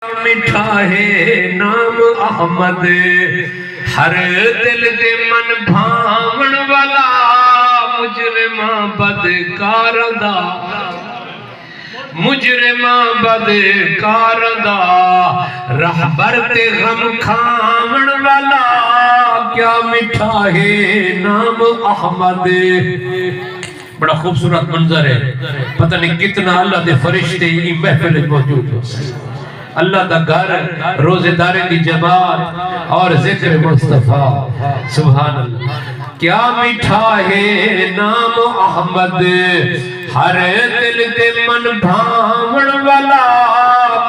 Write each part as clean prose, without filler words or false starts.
میٹھا ہے نام احمد ہر دل دے من بھاون والا مجرماں بدکار دا مجرماں بدکار دا رہبر تے غم کھاون والا کیا میٹھا ہے نام احمد۔ بڑا خوبصورت منظر ہے، پتہ نہیں کتنا اللہ دے فرشتے ہی محفل موجود ہو اللہ دا گھر روزے دارے کی جماعت اور ذکر مصطفیٰ سبحان اللہ۔ کیا میٹھا ہے نام احمد ہر دل دے من بھاون والا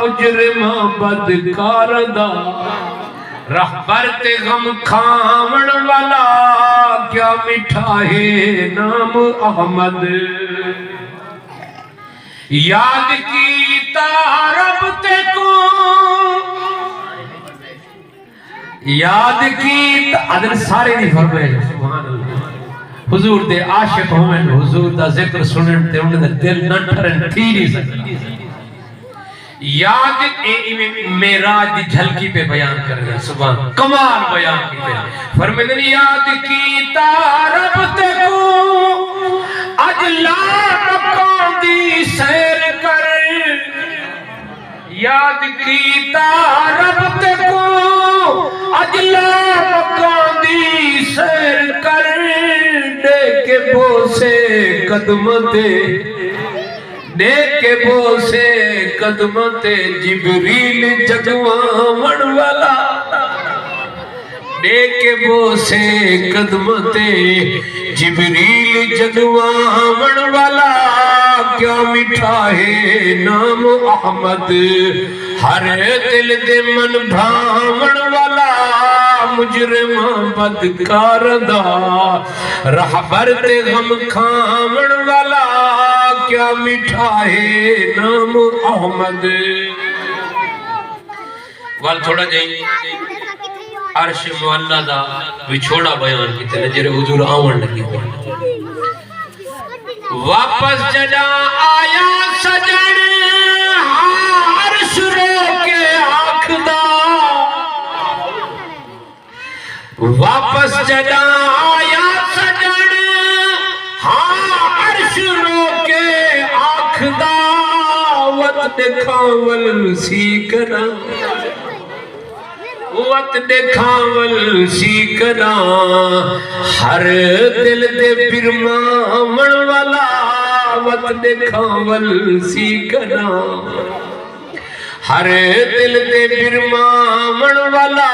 مجرماں بدکار دا رہبر تے غم کھاون والا کیا میٹھا ہے نام احمد۔ یاد کیتا رب تے کو یاد کیتا ادھر سارے نہیں فرمائے سبحان اللہ۔ حضور دے عاشق ہوئے حضور دا ذکر سنن تے انہیں دل نہ ٹھرن تھی نہیں سکتی۔ یاد معراج دی جھلکی پہ بیان کر رہے ہیں سبحان کمال بیان کی پہ فرمائے یاد کیتا رب تے کو اج لا مکان دی سیر کر یاد کیتا رب تے کو اج لا مکان دی سیر کر دے کے بوسے قدم تے دے کے بوسے قدم تے جبریل جگوان والا دے کے بوسے قدم تے جبریل جگوان والا کیا میٹھا ہے نام احمد ہر دل دے من بھاون والا مجرماں بدکار دا رہبر تے غم کھاون والا کیا میٹھا ہے نام احمد۔ وال تھوڑا جائیں عرش معلیٰ دا وچھوڑا بیان کی تلے جرے حضور آون لگی واپس جڑا آیا سجن عرش رو کے آکھدا واپس جڑا آیا سجن عرش رو کے آکھدا وقت دکھاول سیکھنا وقت دکھاول سیکھنا ہر دل دے برماون والا وقت دکھاول سیکھنا ہر دل دے برماون والا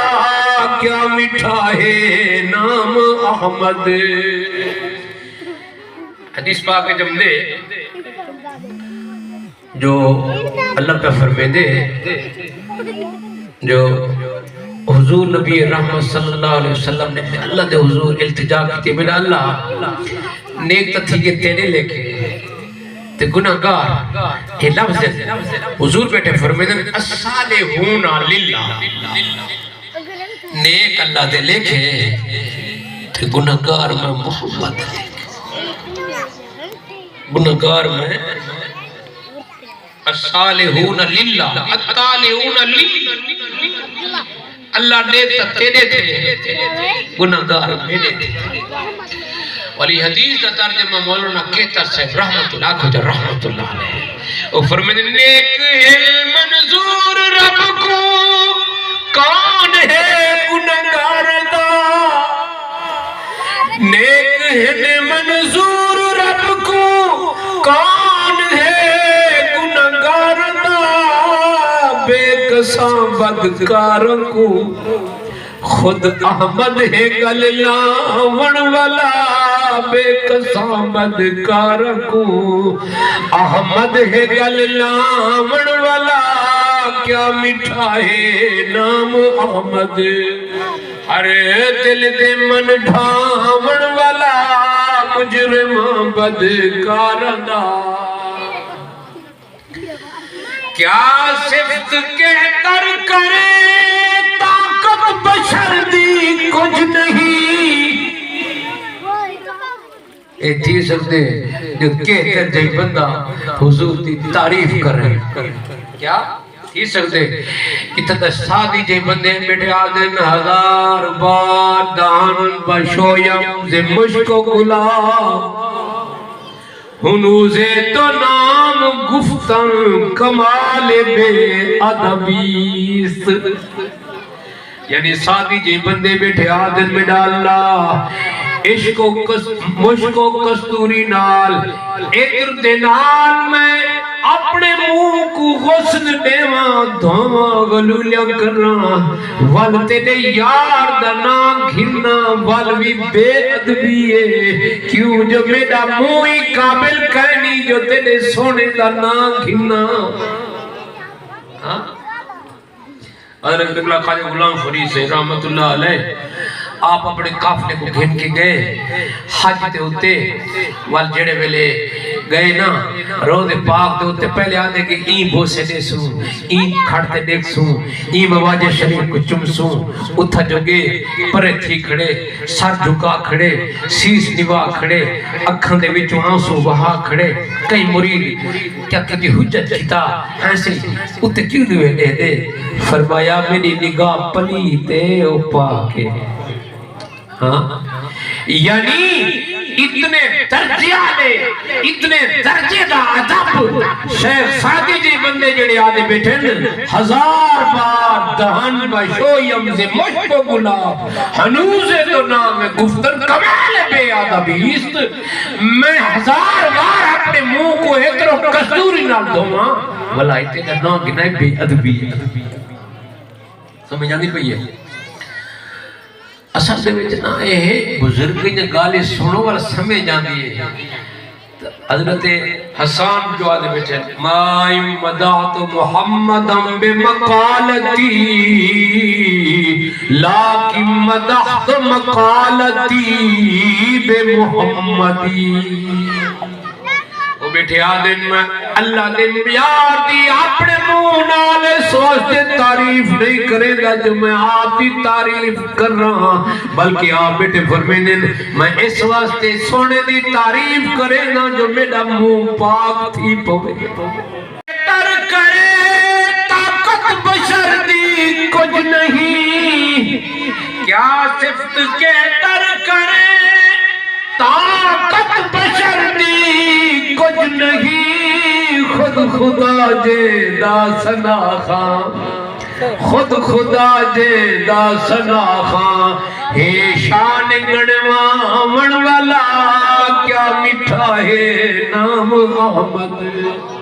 کیا میٹھا ہے نام احمد۔ حدیث پاک جب دے جو اللہ کا فرمے دے جو حضور نبی رحمت صلی اللہ علیہ وسلم نے اللہ دے حضور التجا کی میرا اللہ نیک تھی کے تینے لے کے تے گناہگار یہ لفظ حضور بیٹھے فرمائے دن الصالحون للہ نیک اللہ دے لے کے تے گناہگار میں محمد گناہگار میں الصالحون للہ الطالعون للہ اللہ نیک تیرے تھے گناہگار میرے تھے۔ والی حدیث کا ترجمہ مولانا کہتا صاحب رحمت اللہ کو جا رحمت اللہ علیہ وہ فرمائے نیک ہے منظور رب کو کون ہے گناہگار دا نیک ہے منظور رب کو کون ہے گناہگار دا بے قساں بدکار کو خود احمد ہے گل لاون والا بے قساں بدکار کو احمد ہے گل لاون والا کیا میٹھا ہے نام احمد ہر دل دے من ڈھاون والا مجرماں بدکار دا کیا صفت کہہ کر کرے طاقت بشر دی کچھ نہیں اے تھی سکتے جو کہتے جائے بندہ حضور دی تعریف کر رہے کیا ہی سکتے اتنا سادی جے بندے بیٹھے آدھن ہزار بار دان بشویم زی مشک و گلاب ہنوزے تو نام گفتن کمال بے ادبیست یعنی سادی جے بندے بیٹھے آدھن میں ڈالا عشق و مشک و کستوری نال اتر دینال میں اپنے منہ کو غسل دیواں دھواں غلولیاں کرنا وال تیرے یار دا نا گھرنا وال بھی بے ادبی ہے کیوں جو میرا منہ ہی قابل کہنی جو تیرے سونے دا نا گھرنا حضرت قبلہ خواجہ غلام فرید سے رحمت اللہ علیہ آپ اپنے قافلے کو گھن کے گئے حج تے ہوتے وال جڑے ویلے گئے نا روز پاک تے ہوتے پہلے آدھے کہ این بوسے دے سوں این کھڑتے دیکھ سوں این مواجہ شریف کو چم سوں اتھا جو گئے پرے تھی کھڑے سر جھکا کھڑے سیس نوا کھڑے اکھاں دے وچوں آنسو بہا کھڑے کئی مرید کیا کبھی حجت کیتا ایسے اتھے کیوں دوے دے دے فرمایا میری نگاہ پلی تے اوپا کے یعنی اتنے درجے آلے اتنے درجے دا عذاب شیخ سادی جی بندے جڑے آدھے بیٹھن ہزار بار دہن بشویم سے مشک و گلاب ہنوزے تو نام گفتن کمال بے ادبیست میں ہزار بار اپنے منہ کو اترو کستوری نال دھواں بھلا اتنے کا نام گنائے بے ادبی سمجھ آندی پئی ہے اصل دے وچ نہ اے بزرگ نے گالے سنو اور سمجھ جاندی ہے حضرت حسان جو آدھے بیٹھے مائی مدعت محمدم بمقالتی لیکن مدحت مقالتی بمحمدی وہ بیٹھے آدھن میں اللہ دن بیار دی اپنے مونالے سوچتے تعریف نہیں کرے گا جو میں آپ کی تعریف کر رہا بلکہ آپ بیٹھے فرمیدن میں اس واسطے سونے دی تعریف کرے گا جو میرا مون پاک تھی پوے تر کرے طاقت بشر دی کچھ نہیں کیا صفت کے تر کرے طاقت بشر دی کچھ نہیں خود خدا جے دا سنا خان خود خدا جے دا سنا خان ہے شان گنواں من والا کیا میٹھا ہے نام احمد